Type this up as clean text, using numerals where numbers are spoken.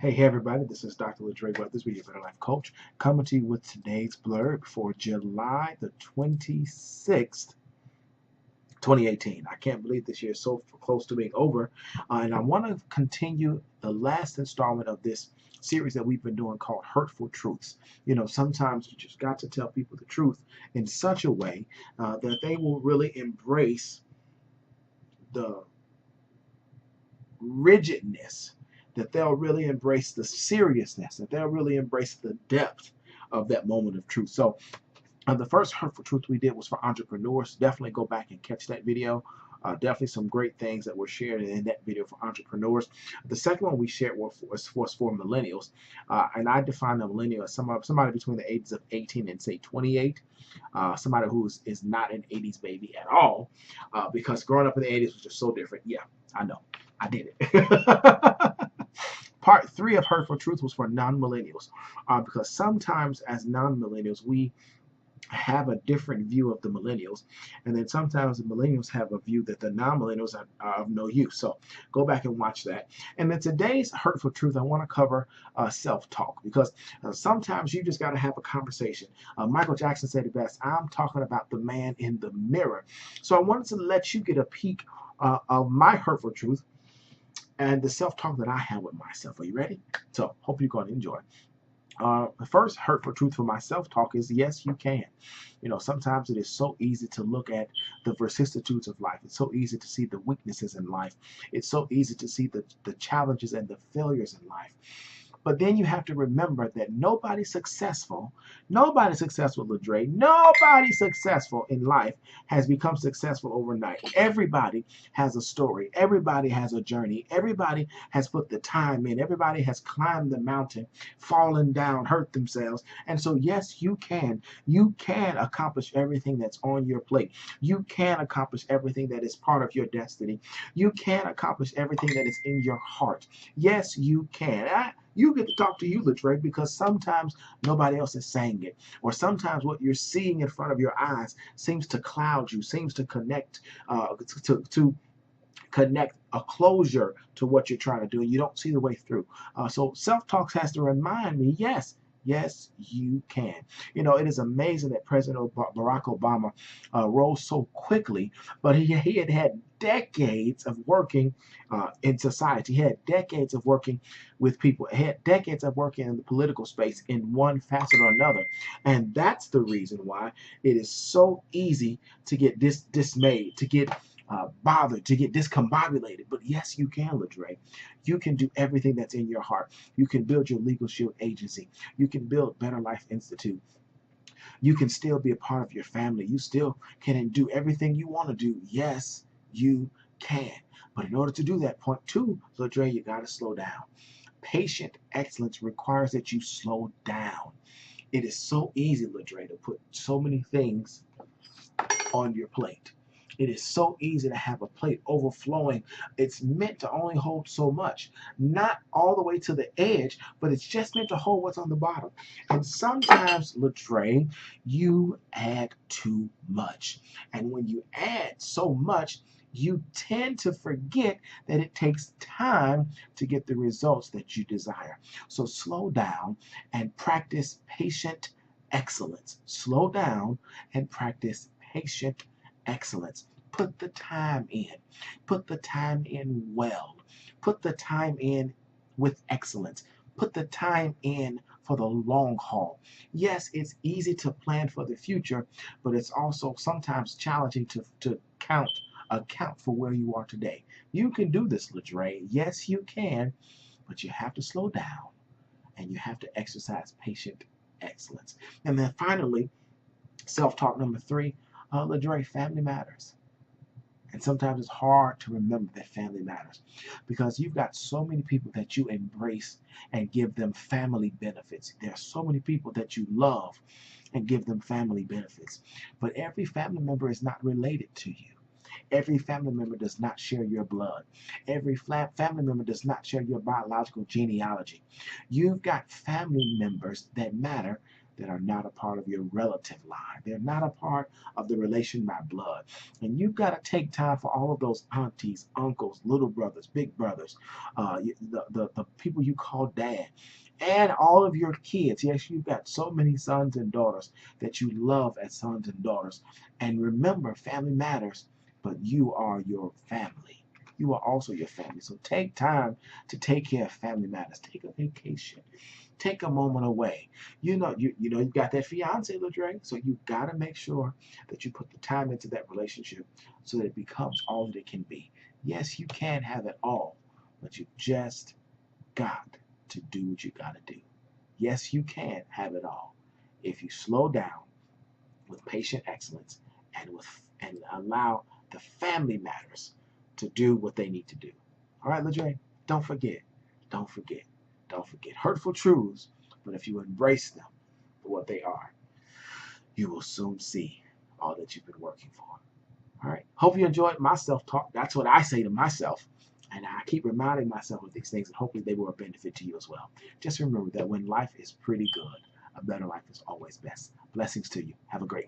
Hey everybody, this is Dr. Ladre Weathersby, your Better Life Coach, coming to you with today's blurb for July the 26th, 2018. I can't believe this year is so close to being over, and I want to continue the last installment of this series that we've been doing called Hurtful Truths. You know, sometimes you just got to tell people the truth in such a way that they will really embrace the rigidness, that they'll really embrace the seriousness, that they'll really embrace the depth of that moment of truth. So the first Hurtful Truth we did was for entrepreneurs. Definitely go back and catch that video. Definitely some great things that were shared in that video for entrepreneurs. The second one we shared was for millennials. And I define a millennial as somebody between the ages of 18 and say 28. Somebody who is not an 80s baby at all. Because growing up in the 80s was just so different. Yeah, I know. I did it. Part 3 of Hurtful Truth was for non-millennials. Because sometimes as non-millennials, we have a different view of the millennials, and then sometimes the millennials have a view that the non-millennials are of no use. So go back and watch that. And then today's Hurtful Truth, I want to cover self-talk, because sometimes you just got to have a conversation. Michael Jackson said it best: I'm talking about the man in the mirror. So I wanted to let you get a peek of my Hurtful Truth and the self-talk that I have with myself. Are you ready? So hope you're going to enjoy. The first Hurtful Truth for my self-talk is yes, you can. You know, sometimes it is so easy to look at the vicissitudes of life. It's so easy to see the weaknesses in life. It's so easy to see the challenges and the failures in life. But then you have to remember that nobody successful, Ladre, nobody successful in life has become successful overnight. Everybody has a story. Everybody has a journey. Everybody has put the time in. Everybody has climbed the mountain, fallen down, hurt themselves. And so, yes, you can. You can accomplish everything that's on your plate. You can accomplish everything that is part of your destiny. You can accomplish everything that is in your heart. Yes, you can. You get to talk to you, Ladre, because sometimes nobody else is saying it. Or sometimes what you're seeing in front of your eyes seems to cloud you, seems to connect, to connect a closure to what you're trying to do, and you don't see the way through. So self-talk has to remind me, yes, you can. You know, it is amazing that President Barack Obama rose so quickly, but he had decades of working in society. He had decades of working with people. He had decades of working in the political space in one facet or another. And that's the reason why it is so easy to get dismayed, to get bothered, to get discombobulated. But yes, you can, Ladre. You can do everything that's in your heart. You can build your Legal Shield agency. You can build Better Life Institute. You can still be a part of your family. You still can do everything you want to do. Yes, you can. But in order to do that, point 2, Ladre, you got to slow down. Patient excellence requires that you slow down. It is so easy, Ladre, to put so many things on your plate. It is so easy to have a plate overflowing. It's meant to only hold so much, not all the way to the edge, but it's just meant to hold what's on the bottom. And sometimes, Ladre, you add too much. And when you add so much, you tend to forget that it takes time to get the results that you desire. So slow down and practice patient excellence. Slow down and practice patient excellence. Put the time in. Put the time in well. Put the time in with excellence. Put the time in for the long haul. Yes, it's easy to plan for the future, but it's also sometimes challenging to account for where you are today. You can do this, Ladre. Yes, you can, but you have to slow down and you have to exercise patient excellence. And then finally, self-talk number 3, Ladre, family matters. And sometimes it's hard to remember that family matters because you've got so many people that you embrace and give them family benefits. There are so many people that you love and give them family benefits. But every family member is not related to you. Every family member does not share your blood. Every family member does not share your biological genealogy. You've got family members that matter that are not a part of your relative line. They're not a part of the relation by blood. And you've got to take time for all of those aunties, uncles, little brothers, big brothers, the people you call dad, and all of your kids. Yes, you've got so many sons and daughters that you love as sons and daughters. And remember, family matters, but you are your family. You are also your family. So take time to take care of family matters. Take a vacation. Take a moment away. You got that fiance, Ladre, so you got to make sure that you put the time into that relationship so that it becomes all that it can be. Yes, you can have it all, but you just got to do what you got to do. Yes, you can have it all if you slow down with patient excellence and allow the family matters to do what they need to do. All right, Ladre, don't forget, don't forget, don't forget. Hurtful truths, but if you embrace them for what they are, you will soon see all that you've been working for. All right. Hope you enjoyed my self-talk. That's what I say to myself. And I keep reminding myself of these things, and hopefully they were a benefit to you as well. Just remember that when life is pretty good, a better life is always best. Blessings to you. Have a great one.